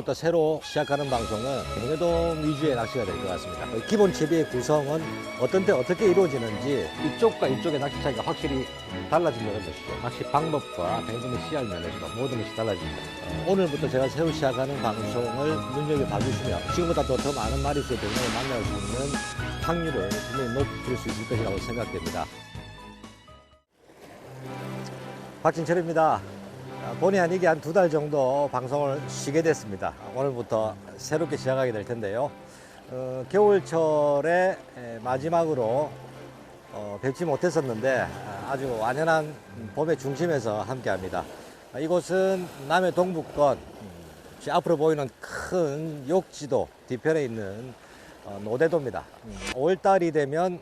오늘부터 새로 시작하는 방송은 뱅에돔 위주의 낚시가 될 것 같습니다. 기본 채비의 구성은 어떤 때 어떻게 이루어지는지 이쪽과 이쪽의 낚시 차이가 확실히 달라진다는 것이죠. 낚시 방법과 뱅에돔의 씨알 면에서도 모든 것이 달라집니다. 오늘부터 제가 새로 시작하는 방송을 눈여겨봐 주시면 지금보다 더 많은 마리수의 뱅에돔을 만날 수 있는 확률을 분명히 높일 수 있을 것이라고 생각됩니다. 박진철입니다. 본의 아니게 한 2달 정도 방송을 쉬게 됐습니다. 오늘부터 새롭게 시작하게 될 텐데요. 겨울철에 마지막으로 뵙지 못했었는데 아주 완연한 봄의 중심에서 함께 합니다. 이곳은 남해 동부권 앞으로 보이는 큰 욕지도 뒤편에 있는 노대도입니다. 5월달이 되면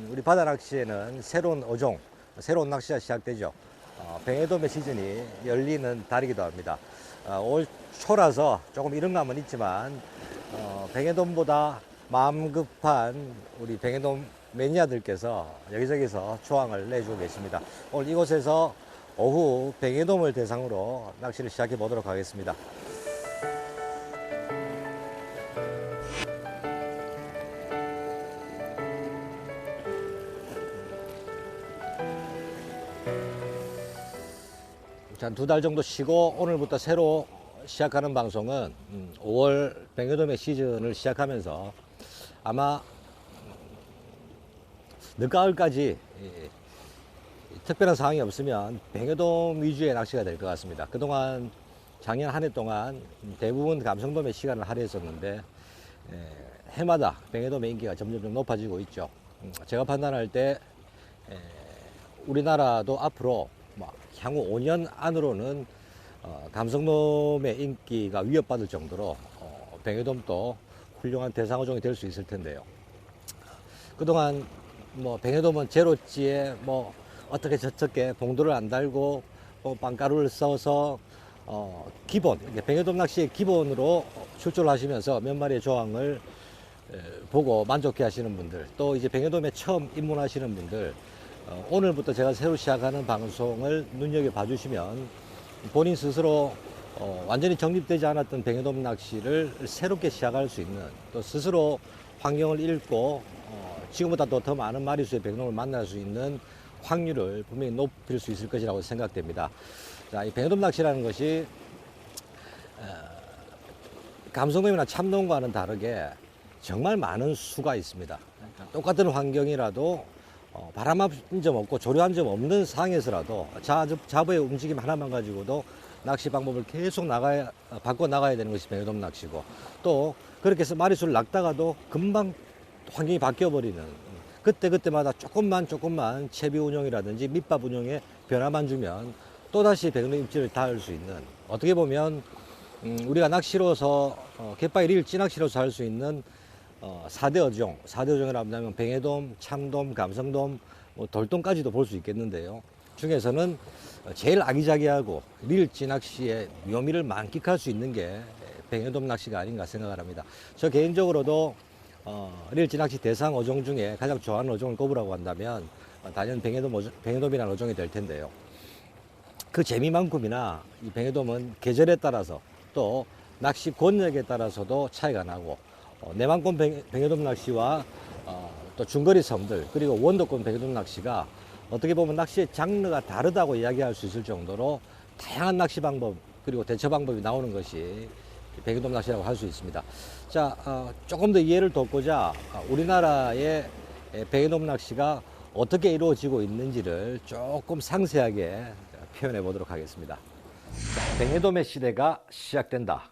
우리 바다 낚시에는 새로운 어종, 새로운 낚시가 시작되죠. 뱅에돔의 시즌이 열리는 달이기도 합니다. 올 초라서 조금 이른 감은 있지만 뱅에돔보다 마음 급한 우리 뱅에돔 매니아들께서 여기저기서 조항을 내주고 계십니다. 오늘 이곳에서 오후 뱅에돔을 대상으로 낚시를 시작해 보도록 하겠습니다. 한 2달 정도 쉬고 오늘부터 새로 시작하는 방송은 5월 뱅에돔의 시즌을 시작하면서 아마 늦가을까지 특별한 상황이 없으면 뱅에돔 위주의 낚시가 될 것 같습니다. 그동안 작년 한 해 동안 대부분 감성돔의 시간을 할애했었는데 해마다 뱅에돔의 인기가 점점 높아지고 있죠. 제가 판단할 때 우리나라도 앞으로 향후 5년 안으로는 감성돔의 인기가 위협받을 정도로 뱅에돔도 훌륭한 대상어종이 될 수 있을 텐데요. 그동안 뱅에돔은 제로찌에 어떻게 저렇게 봉도를 안 달고 빵가루를 써서 기본 뱅에돔 낚시의 기본으로 출조를 하시면서 몇 마리의 조항을 보고 만족해 하시는 분들, 또 이제 뱅에돔에 처음 입문하시는 분들, 오늘부터 제가 새로 시작하는 방송을 눈여겨봐 주시면 본인 스스로 완전히 정립되지 않았던 뱅에돔 낚시를 새롭게 시작할 수 있는, 또 스스로 환경을 읽고 지금보다 더 많은 마리수의 뱅에돔을 만날 수 있는 확률을 분명히 높일 수 있을 것이라고 생각됩니다. 자, 이 뱅에돔 낚시라는 것이 감성돔이나 참돔과는 다르게 정말 많은 수가 있습니다. 똑같은 환경이라도 바람 한 점 없고 조류 한 점 없는 상황에서라도 자부의 움직임 하나만 가지고도 낚시 방법을 계속 바꿔 나가야 되는 것이 뱅에돔 낚시고, 또 그렇게 해서 마리수를 낚다가도 금방 환경이 바뀌어버리는, 그때마다 조금만 채비 운용이라든지 밑밥 운용에 변화만 주면 또다시 뱅에돔 입질을 닿을 수 있는, 어떻게 보면 우리가 낚시로서 갯바위 릴 찌낚시로서 할 수 있는 4대 어종이라고 하면 뱅에돔, 참돔, 감성돔, 돌돔까지도 볼 수 있겠는데요. 중에서는 제일 아기자기하고 릴지 낚시의 묘미를 만끽할 수 있는 게 뱅에돔 낚시가 아닌가 생각을 합니다. 저 개인적으로도 릴지 낚시 대상 어종 중에 가장 좋아하는 어종을 꼽으라고 한다면 단연 뱅에돔이라는 어종이 될 텐데요. 그 재미만큼이나 이 뱅에돔은 계절에 따라서 또 낚시 권역에 따라서도 차이가 나고, 내만권 뱅에돔 낚시와 또 중거리 섬들, 그리고 원도권 뱅에돔 낚시가 어떻게 보면 낚시의 장르가 다르다고 이야기할 수 있을 정도로 다양한 낚시 방법 그리고 대처 방법이 나오는 것이 뱅에돔 낚시라고 할 수 있습니다. 자, 조금 더 이해를 돕고자 우리나라의 뱅에돔 낚시가 어떻게 이루어지고 있는지를 조금 상세하게 표현해 보도록 하겠습니다. 자, 뱅에돔의 시대가 시작된다.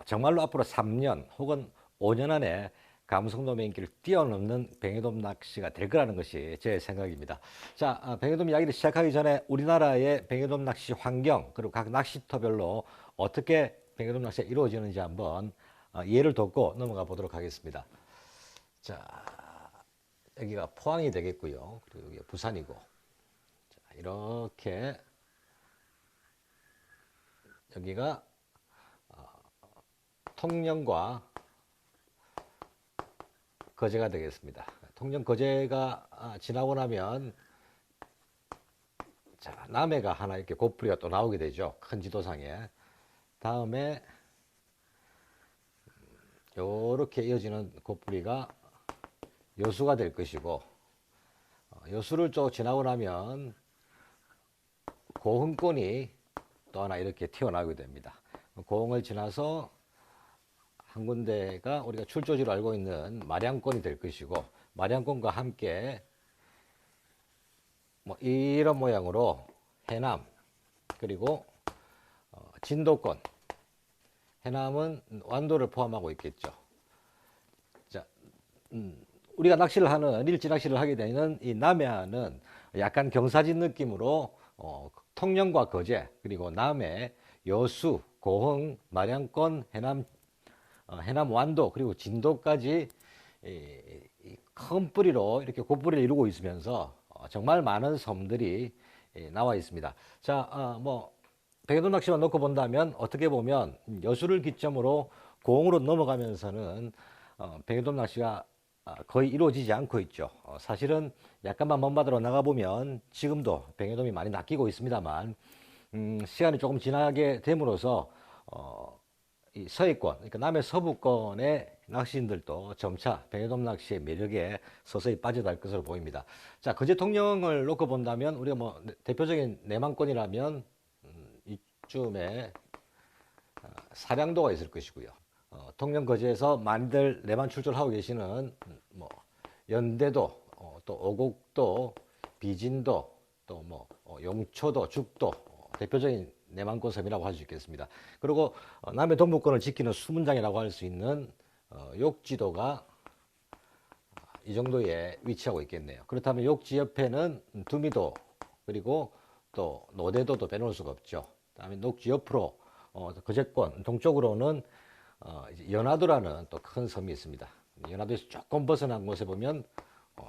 정말로 앞으로 3년 혹은 5년 안에 감성돔의 인기를 뛰어넘는 뱅에돔 낚시가 될 거라는 것이 제 생각입니다. 자, 뱅에돔 이야기를 시작하기 전에 우리나라의 뱅에돔 낚시 환경, 그리고 각 낚시터별로 어떻게 뱅에돔 낚시가 이루어지는지 한번 이해를 돕고 넘어가 보도록 하겠습니다. 자, 여기가 포항이 되겠고요. 그리고 여기가 부산이고, 자, 이렇게 여기가 통영과 거제가 되겠습니다. 통영 거제가 지나고 나면 자, 남해가 하나 이렇게 곱부리가 또 나오게 되죠. 큰 지도상에. 다음에 이렇게 이어지는 곱부리가 여수가 될 것이고, 여수를 쭉 지나고 나면 고흥권이 또 하나 이렇게 튀어나오게 됩니다. 고흥을 지나서 한 군데가 우리가 출조지로 알고 있는 마량권이 될 것이고, 마량권과 함께 뭐 이런 모양으로 해남, 그리고 진도권, 해남은 완도를 포함하고 있겠죠. 자, 우리가 낚시를 하는, 일지 낚시를 하게 되는 이 남해안은 약간 경사진 느낌으로 통영과 거제, 그리고 남해, 여수, 고흥, 마량권, 해남 완도, 그리고 진도까지 큰 뿌리로 이렇게 곱뿌리를 이루고 있으면서 정말 많은 섬들이 나와 있습니다. 자, 백여도 낚시만 놓고 본다면 어떻게 보면 여수를 기점으로 고흥으로 넘어가면서는 백여도 낚시가 거의 이루어지지 않고 있죠. 사실은 약간만 먼바다로 나가보면 지금도 백여돔이 많이 낚이고 있습니다만, 시간이 조금 지나게 됨으로써 이 서해권, 그러니까 남해 서부권의 낚시인들도 점차 백여돔 낚시의 매력에 서서히 빠져들 것으로 보입니다. 자, 거제 통영을 놓고 본다면 우리가 뭐 대표적인 내만권이라면 이쯤에 사량도가 있을 것이고요. 통영 거제에서 많이들 내만 출조하고 계시는 뭐 연대도, 또 오곡도, 비진도, 또 뭐 용초도, 죽도 대표적인 내만권 섬이라고 할 수 있겠습니다. 그리고 남해 동부권을 지키는 수문장이라고 할 수 있는 욕지도가 이 정도에 위치하고 있겠네요. 그렇다면 욕지 옆에는 두미도, 그리고 또 노대도도 빼놓을 수가 없죠. 그다음에 녹지 옆으로 거제권 동쪽으로는 이제 연화도라는 또 큰 섬이 있습니다. 연화도에서 조금 벗어난 곳에 보면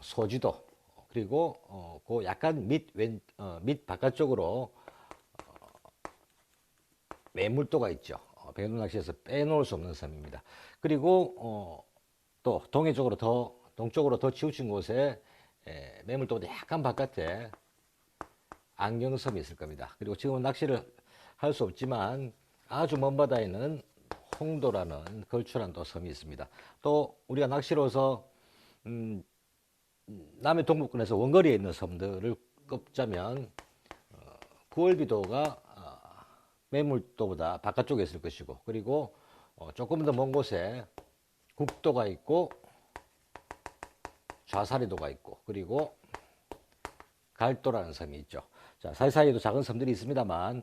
소지도, 그리고 그 약간 밑 바깥쪽으로 매물도가 있죠. 백여도 낚시에서 빼놓을 수 없는 섬입니다. 그리고 또 동쪽으로 더 치우친 곳에 매물도보다 약간 바깥에 안경섬이 있을 겁니다. 그리고 지금은 낚시를 할 수 없지만 아주 먼 바다에는 홍도라는 걸출한 또 섬이 있습니다. 또 우리가 낚시로서 남해 동부권에서 원거리에 있는 섬들을 꼽자면 구월비도가 매물도보다 바깥쪽에 있을 것이고, 그리고 조금 더 먼 곳에 국도가 있고 좌사리도가 있고, 그리고 갈도라는 섬이 있죠. 자, 사이사이에도 작은 섬들이 있습니다만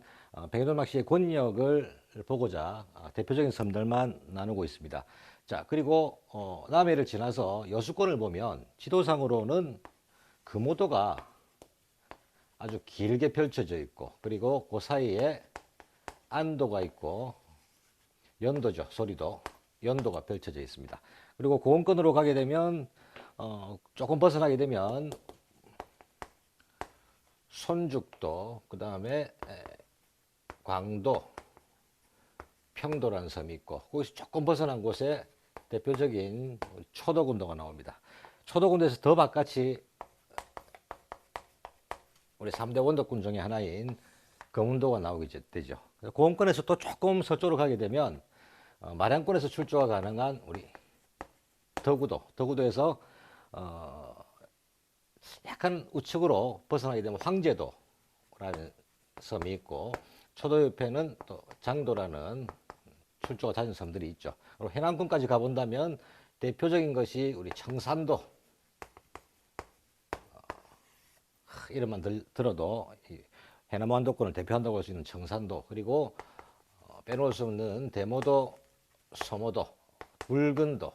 백여도 낚시의 권역을 보고자 대표적인 섬들만 나누고 있습니다. 자, 그리고 남해를 지나서 여수권을 보면 지도상으로는 금오도가 아주 길게 펼쳐져 있고, 그리고 그 사이에 안도가 있고 연도죠, 소리도, 연도가 펼쳐져 있습니다. 그리고 고흥권으로 가게 되면 조금 벗어나게 되면 손죽도, 그 다음에 광도, 평도라는 섬이 있고, 거기서 조금 벗어난 곳에 대표적인 초도군도가 나옵니다. 초도군도에서 더 바깥이 우리 3대 원도군 중에 하나인 검운도가 나오게 되죠. 고흥권에서 또 조금 서쪽으로 가게 되면 마량권에서 출조가 가능한 우리 덕우도에서 약간 우측으로 벗어나게 되면 황제도라는 섬이 있고, 초도 옆에는 또 장도라는 출조가 잦은 섬들이 있죠. 그리고 해남권까지 가본다면 대표적인 것이 우리 청산도, 이름만 들어도 해남 완도권을 대표한다고 할 수 있는 청산도, 그리고 빼놓을 수 없는 대모도, 소모도, 붉은도,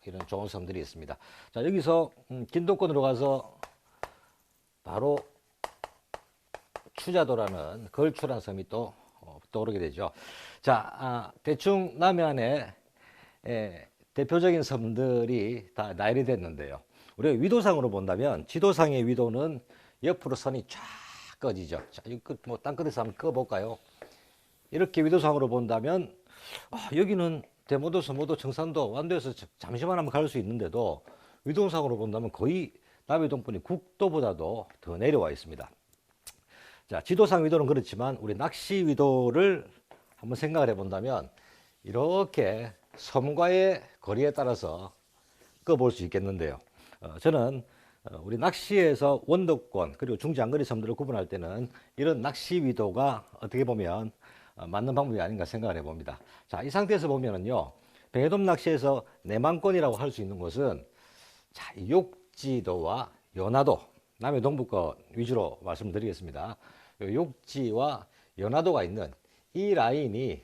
이런 좋은 섬들이 있습니다. 자, 여기서 진도권으로 가서 바로 추자도라는 걸출한 섬이 또 떠오르게 되죠. 자, 대충 남해안에 대표적인 섬들이 다 나열이 됐는데요. 우리가 위도상으로 본다면 지도상의 위도는 옆으로 선이 쫙 꺼지죠. 자, 이거 뭐 땅끝에서 한번 꺼볼까요? 이렇게 위도상으로 본다면 여기는 대모도, 서모도, 청산도, 완도에서 잠시만 하면 갈 수 있는데도 위도상으로 본다면 거의 남해 동편이 국도보다도 더 내려와 있습니다. 자, 지도상 위도는 그렇지만 우리 낚시 위도를 한번 생각을 해본다면 이렇게 섬과의 거리에 따라서 꺼볼 수 있겠는데요. 저는 우리 낚시에서 원도권 그리고 중장거리 섬들을 구분할 때는 이런 낚시 위도가 어떻게 보면 맞는 방법이 아닌가 생각을 해봅니다. 자, 이 상태에서 보면은요, 뱅에돔 낚시에서 내만권이라고 할 수 있는 곳은 자, 욕지도와 연화도, 남해 동부권 위주로 말씀드리겠습니다. 욕지와 연화도가 있는 이 라인이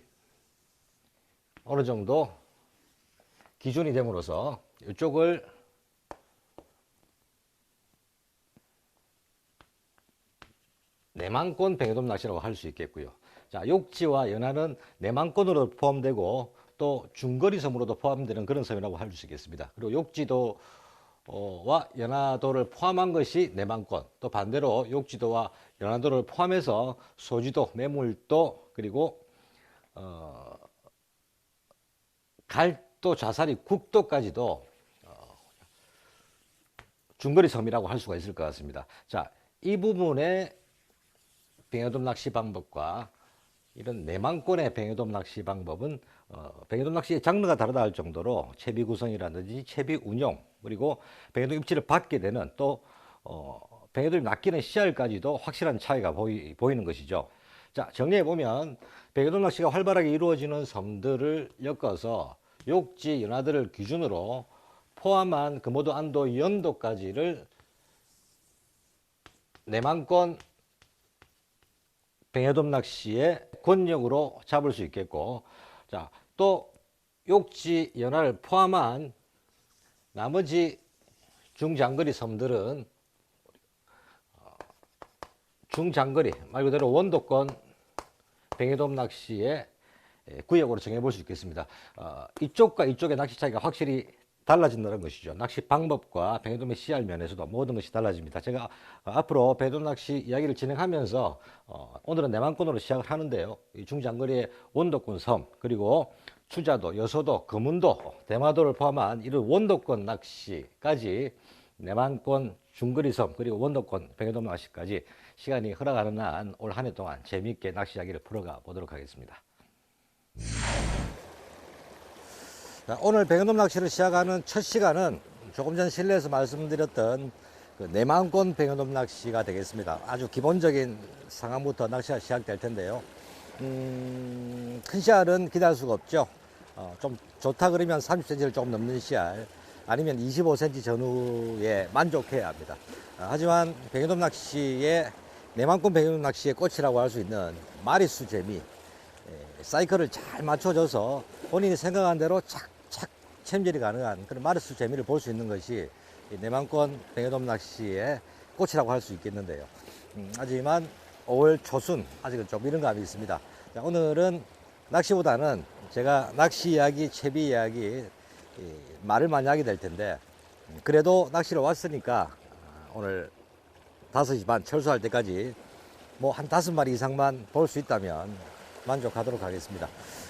어느 정도 기준이 됨으로써 이쪽을 내만권 뱅에돔 낚시라고 할 수 있겠고요. 자, 욕지와 연화는 내만권으로 포함되고 또 중거리 섬으로도 포함되는 그런 섬이라고 할 수 있겠습니다. 그리고 욕지도와 연화도를 포함한 것이 내만권, 또 반대로 욕지도와 연화도를 포함해서 소지도, 매물도, 그리고 갈도, 자사리, 국도까지도 중거리 섬이라고 할 수가 있을 것 같습니다. 자, 이 부분에 뱅에돔 낚시 방법과 이런 내만권의 뱅에돔 낚시 방법은 뱅에돔 낚시의 장르가 다르다 할 정도로 채비 구성이라든지 채비 운용, 그리고 뱅에돔 입질을 받게 되는 또 뱅에돔이 낚이는 씨알까지도 확실한 차이가 보이는 것이죠. 자, 정리해 보면 뱅에돔 낚시가 활발하게 이루어지는 섬들을 엮어서 욕지, 연화들을 기준으로 포함한 금오도, 안도, 연도까지를 내만권 뱅에돔 낚시의 권역으로 잡을 수 있겠고, 자, 또 욕지, 연화를 포함한 나머지 중장거리 섬들은 중장거리 말 그대로 원도권 뱅에돔 낚시의 구역으로 정해볼 수 있겠습니다. 이쪽과 이쪽의 낚시 차이가 확실히 달라진다는 것이죠. 낚시 방법과 뱅에돔의 씨알 면에서도 모든 것이 달라집니다. 제가 앞으로 뱅에돔 낚시 이야기를 진행하면서 오늘은 내만권으로 시작을 하는데요. 이 중장거리의 원도권 섬, 그리고 추자도, 여서도, 금운도, 대마도를 포함한 이런 원도권 낚시까지 내만권 중거리 섬, 그리고 원도권 뱅에돔 낚시까지 시간이 허락하는 한 올 한 해 동안 재미있게 낚시 이야기를 풀어가 보도록 하겠습니다. 자, 오늘 뱅에돔 낚시를 시작하는 첫 시간은 조금 전 실내에서 말씀드렸던 그 내만권 뱅에돔 낚시가 되겠습니다. 아주 기본적인 상황부터 낚시가 시작될 텐데요. 큰 씨알은 기다릴 수가 없죠. 좀 좋다 그러면 30cm를 조금 넘는 씨알, 아니면 25cm 전후에 만족해야 합니다. 하지만 뱅에돔 낚시의 내만권 뱅에돔 낚시의 꽃이라고 할 수 있는 마리수 재미, 사이클을 잘 맞춰줘서 본인이 생각한 대로 착착 챔질이 가능한 그런 마리수 재미를 볼 수 있는 것이 내만권 뱅에돔 낚시의 꽃이라고 할 수 있겠는데요. 하지만 5월 초순 아직은 좀 이런 감이 있습니다. 자, 오늘은 낚시보다는 제가 낚시 이야기, 채비 이야기 말을 많이 하게 될 텐데, 그래도 낚시를 왔으니까 오늘 5시 반 철수할 때까지 뭐 한 5마리 이상만 볼 수 있다면 만족하도록 하겠습니다.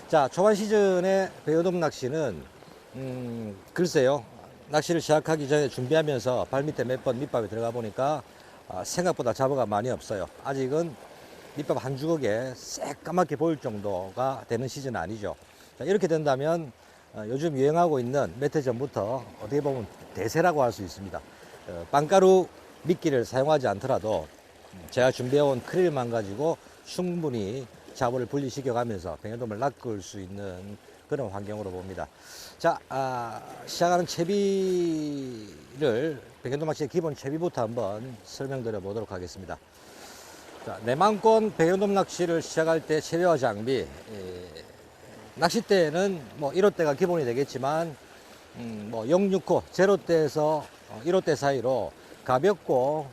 자, 초반 시즌의 뱅에돔 낚시는 글쎄요, 낚시를 시작하기 전에 준비하면서 발밑에 몇 번 밑밥에 들어가 보니까 생각보다 잡어가 많이 없어요. 아직은 밑밥 한 주걱에 새까맣게 보일 정도가 되는 시즌은 아니죠. 자, 이렇게 된다면 요즘 유행하고 있는 몇 해 전부터 어떻게 보면 대세라고 할 수 있습니다. 빵가루 미끼를 사용하지 않더라도 제가 준비해온 크릴만 가지고 충분히 잡어를 분리시켜가면서 뱅에돔을 낚을 수 있는 그런 환경으로 봅니다. 자, 시작하는 채비를 뱅에돔 낚시의 기본 채비부터 한번 설명드려 보도록 하겠습니다. 자, 내만권 뱅에돔 낚시를 시작할 때 채비와 장비, 낚싯대는 뭐 1호대가 기본이 되겠지만 뭐 065, 0대에서 1호대 사이로 가볍고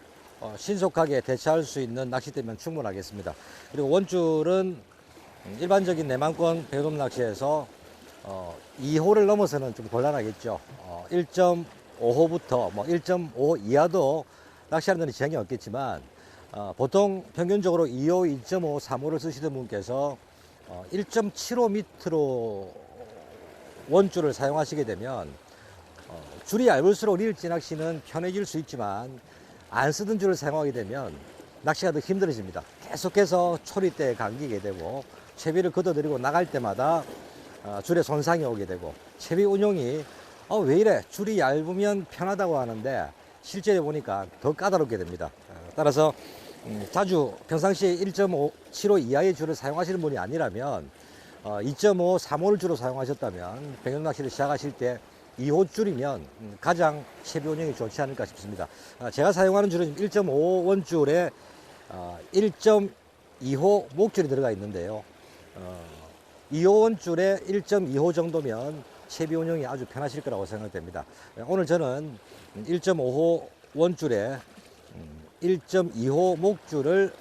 신속하게 대처할 수 있는 낚싯대면 충분하겠습니다. 그리고 원줄은 일반적인 내만권 뱅에돔 낚시에서 2호를 넘어서는 좀 곤란하겠죠. 1.5호부터 뭐 1.5 이하도 낚시하는 데는 지장이 없겠지만 보통 평균적으로 2호, 2.5, 3호를 쓰시는 분께서 1.75m로 원줄을 사용하시게 되면 줄이 얇을수록 릴지 낚시는 편해질 수 있지만 안 쓰던 줄을 사용하게 되면 낚시가 더 힘들어집니다. 계속해서 초리대에 감기게 되고 채비를 걷어들이고 나갈 때마다 줄에 손상이 오게 되고, 채비 운용이 왜 이래 줄이 얇으면 편하다고 하는데 실제로 보니까 더 까다롭게 됩니다. 따라서 자주 평상시에 1.75 이하의 줄을 사용하시는 분이 아니라면 2.5, 3호를 주로 사용하셨다면 백년 낚시를 시작하실 때 2호 줄이면 가장 채비 운영이 좋지 않을까 싶습니다. 제가 사용하는 줄은 1.5 원줄에 1.2호 목줄이 들어가 있는데요. 2호 원줄에 1.2호 정도면 채비 운영이 아주 편하실 거라고 생각됩니다. 오늘 저는 1.5호 원줄에 1.2호 목줄을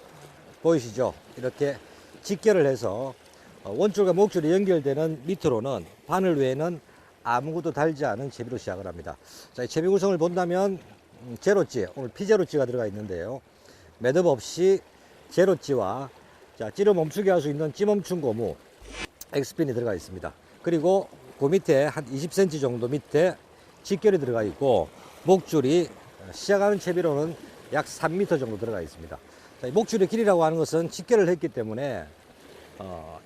보이시죠? 이렇게 직결을 해서 원줄과 목줄이 연결되는 밑으로는 바늘 외에는 아무것도 달지 않은 채비로 시작을 합니다. 자, 이 채비 구성을 본다면 제로찌, 오늘 피제로찌가 들어가 있는데요. 매듭 없이 제로찌와 찌를 멈추게 할 수 있는 찌멈춘 고무 엑스핀이 들어가 있습니다. 그리고 그 밑에 한 20cm 정도 밑에 직결이 들어가 있고, 목줄이 시작하는 채비로는 약 3m 정도 들어가 있습니다. 자, 이 목줄의 길이라고 하는 것은 직결을 했기 때문에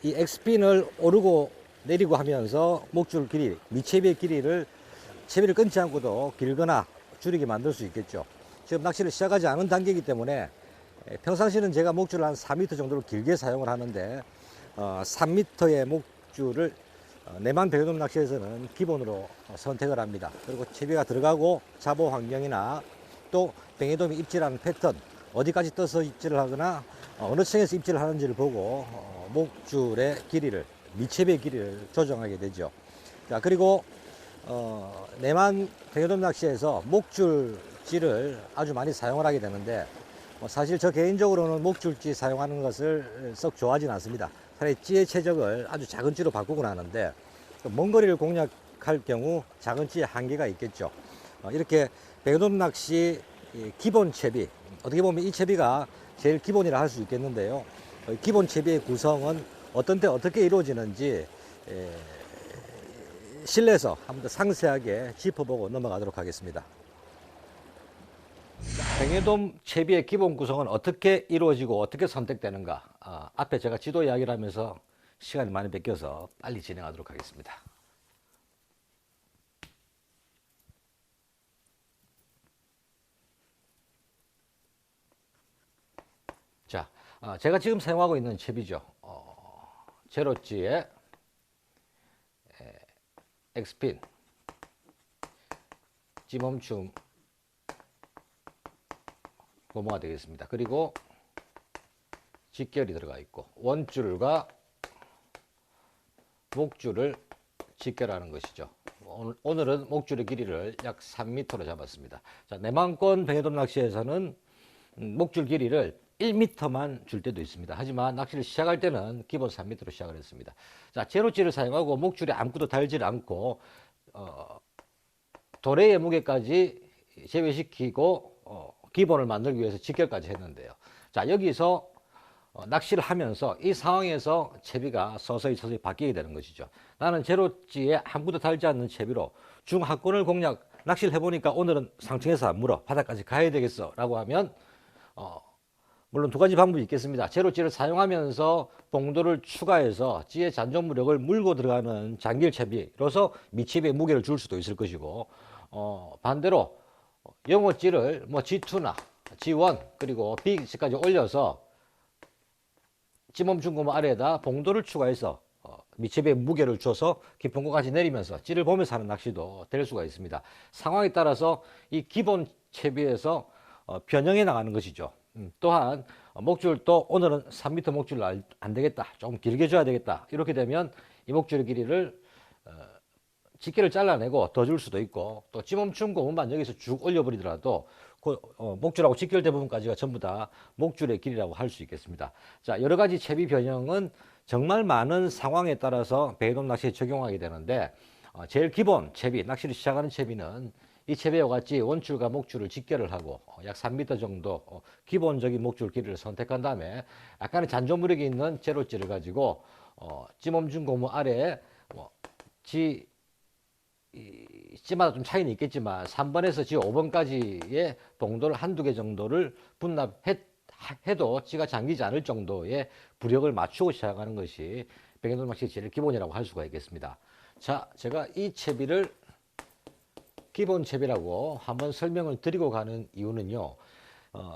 이 엑스핀을 오르고 내리고 하면서 목줄 길이, 밑채비의 길이를 채비를 끊지 않고도 길거나 줄이게 만들 수 있겠죠. 지금 낚시를 시작하지 않은 단계이기 때문에 평상시는 제가 목줄을 한 4m 정도로 길게 사용을 하는데 3m의 목줄을 내만 백연돔 낚시에서는 기본으로 선택을 합니다. 그리고 채비가 들어가고 잡어 환경이나 또 백연돔이 입질하는 패턴, 어디까지 떠서 입질을 하거나 어느 층에서 입질을 하는지를 보고 목줄의 길이를, 밑채비의 길이를 조정하게 되죠. 자, 그리고 내만 백연돔 낚시에서 목줄질을 아주 많이 사용을 하게 되는데 사실 저 개인적으로는 목줄지 사용하는 것을 썩 좋아하진 않습니다. 차라리 찌의 최적을 아주 작은 찌로 바꾸곤 하는데 먼 거리를 공략할 경우 작은 찌의 한계가 있겠죠. 이렇게 백연돔 낚시 기본 채비, 어떻게 보면 이 채비가 제일 기본이라 할 수 있겠는데요. 기본 채비의 구성은 어떤 때 어떻게 이루어지는지 실내에서 한번 더 상세하게 짚어보고 넘어가도록 하겠습니다. 백연돔 채비의 기본 구성은 어떻게 이루어지고 어떻게 선택되는가, 앞에 제가 지도 이야기를 하면서 시간이 많이 뺏겨서 빨리 진행하도록 하겠습니다. 자, 제가 지금 사용하고 있는 채비죠. 제로찌의 엑스핀 찌멈춤 고무가 되겠습니다. 그리고 직결이 들어가 있고 원줄과 목줄을 직결하는 것이죠. 오늘은 목줄의 길이를 약 3m로 잡았습니다. 자, 내만권 백연돔 낚시에서는 목줄 길이를 1m만 줄 때도 있습니다. 하지만 낚시를 시작할 때는 기본 3m로 시작을 했습니다. 자, 제로찌를 사용하고 목줄에 아무것도 달지 않고 도래의 무게까지 제외시키고 기본을 만들기 위해서 직결까지 했는데요. 자, 여기서 낚시를 하면서 이 상황에서 채비가 서서히 바뀌게 되는 것이죠. 나는 제로찌에 아무것도 달지 않는 채비로 중하권을 공략, 낚시를 해보니까 오늘은 상층에서 안 물어, 바닥까지 가야 되겠어 라고 하면 물론 두 가지 방법이 있겠습니다. 제로찌를 사용하면서 봉도를 추가해서 찌의 잔존 무력을 물고 들어가는 장길 채비로서 밑채비에 무게를 줄 수도 있을 것이고, 반대로 영어찌를 G2나 G1 그리고 B까지 올려서 찌멈춘 고무 아래에다 봉도를 추가해서 밑채비에 무게를 줘서 깊은 곳까지 내리면서 찌를 보면서 하는 낚시도 될 수가 있습니다. 상황에 따라서 이 기본 채비에서 변형해 나가는 것이죠. 또한 목줄도 오늘은 3m 목줄로 안 되겠다, 좀 길게 줘야 되겠다, 이렇게 되면 이 목줄의 길이를 직계를 잘라내고 더 줄 수도 있고, 또 찌멈춘 고무만 여기서 쭉 올려버리더라도 그 목줄하고 직결된 부분까지가 전부 다 목줄의 길이라고 할 수 있겠습니다. 자, 여러 가지 채비 변형은 정말 많은 상황에 따라서 백연돔 낚시에 적용하게 되는데, 제일 기본 채비, 낚시를 시작하는 채비는 이 채비와 같이 원줄과 목줄을 직결을 하고 약 3m 정도 기본적인 목줄 길이를 선택한 다음에 약간의 잔존무력이 있는 제로찌를 가지고 찌멈춘 고무 아래에 찌마다 좀 차이는 있겠지만 3번에서 지 5번까지의 봉도를 한두 개 정도를 분납해도 찌가 잠기지 않을 정도의 부력을 맞추고 시작하는 것이 백연동 낚시 제일 기본이라고 할 수가 있겠습니다. 자, 제가 이 채비를 기본 채비라고 한번 설명을 드리고 가는 이유는요.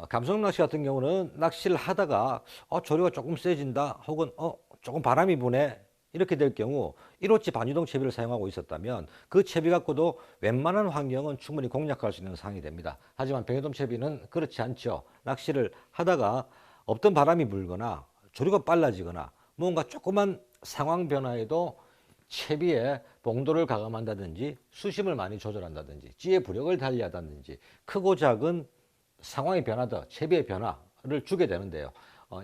감성 낚시 같은 경우는 낚시를 하다가 조류가 조금 세진다 혹은 조금 바람이 부네 이렇게 될 경우 1호치 반유동 채비를 사용하고 있었다면 그 채비 갖고도 웬만한 환경은 충분히 공략할 수 있는 상황이 됩니다. 하지만 백연동 채비는 그렇지 않죠. 낚시를 하다가 없던 바람이 불거나 조류가 빨라지거나 뭔가 조그만 상황 변화에도 채비에 봉도를 가감한다든지 수심을 많이 조절한다든지 찌의 부력을 달리하다든지 크고 작은 상황의 변화도 채비의 변화를 주게 되는데요.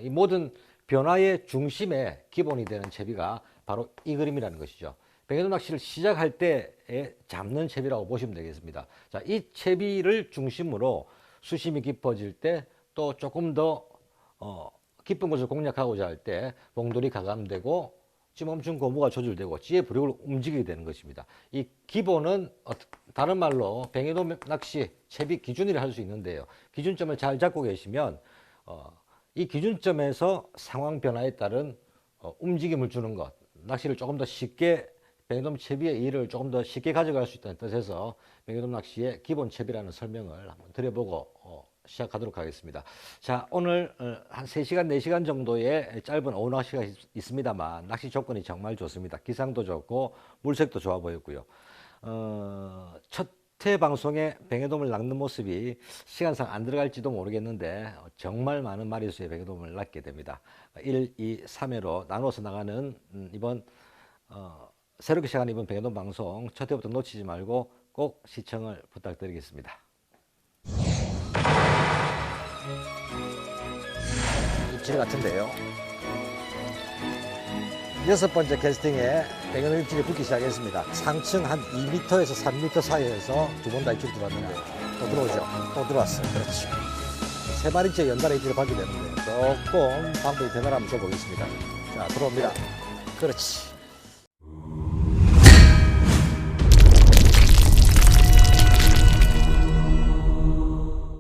이 모든 변화의 중심에 기본이 되는 채비가 바로 이 그림이라는 것이죠. 백연동 낚시를 시작할 때에 잡는 채비라고 보시면 되겠습니다. 자, 이 채비를 중심으로 수심이 깊어질 때 또 조금 더 깊은 곳을 공략하고자 할 때 봉돌이 가감되고 찌멈춘 고무가 조절되고 찌의 부력을 움직이게 되는 것입니다. 이 기본은 다른 말로 백연동 낚시 채비 기준이라 할 수 있는데요. 기준점을 잘 잡고 계시면 이 기준점에서 상황 변화에 따른 움직임을 주는 것, 낚시를 조금 더 쉽게 백연동 채비의 일을 조금 더 쉽게 가져갈 수 있다는 뜻에서 백연동 낚시의 기본 채비라는 설명을 한번 드려보고 시작하도록 하겠습니다. 자, 오늘 한 3시간, 4시간 정도의 짧은 오후 낚시가 있습니다만 낚시 조건이 정말 좋습니다. 기상도 좋고 물색도 좋아 보였고요. 첫 회 방송에 백연돔을 낚는 모습이 시간상 안 들어갈지도 모르겠는데 정말 많은 마리수의 백연돔을 낚게 됩니다. 1, 2, 3회로 나눠서 나가는 이번 새롭게 시작한 이번 백연돔 방송 첫 회부터 놓치지 말고 꼭 시청을 부탁드리겠습니다. 입질 같은데요. 6번째 캐스팅에 백연돔 입질이 붙기 시작했습니다. 상층 한 2m에서 3m 사이에서 두 번 다 입질 들어왔는데 또 들어오죠. 또 들어왔어요. 그렇지. 3마리째 연달아 입질을 받게 되는데 조금 방법이 변화를 한번 줘보겠습니다. 자, 들어옵니다. 그렇지.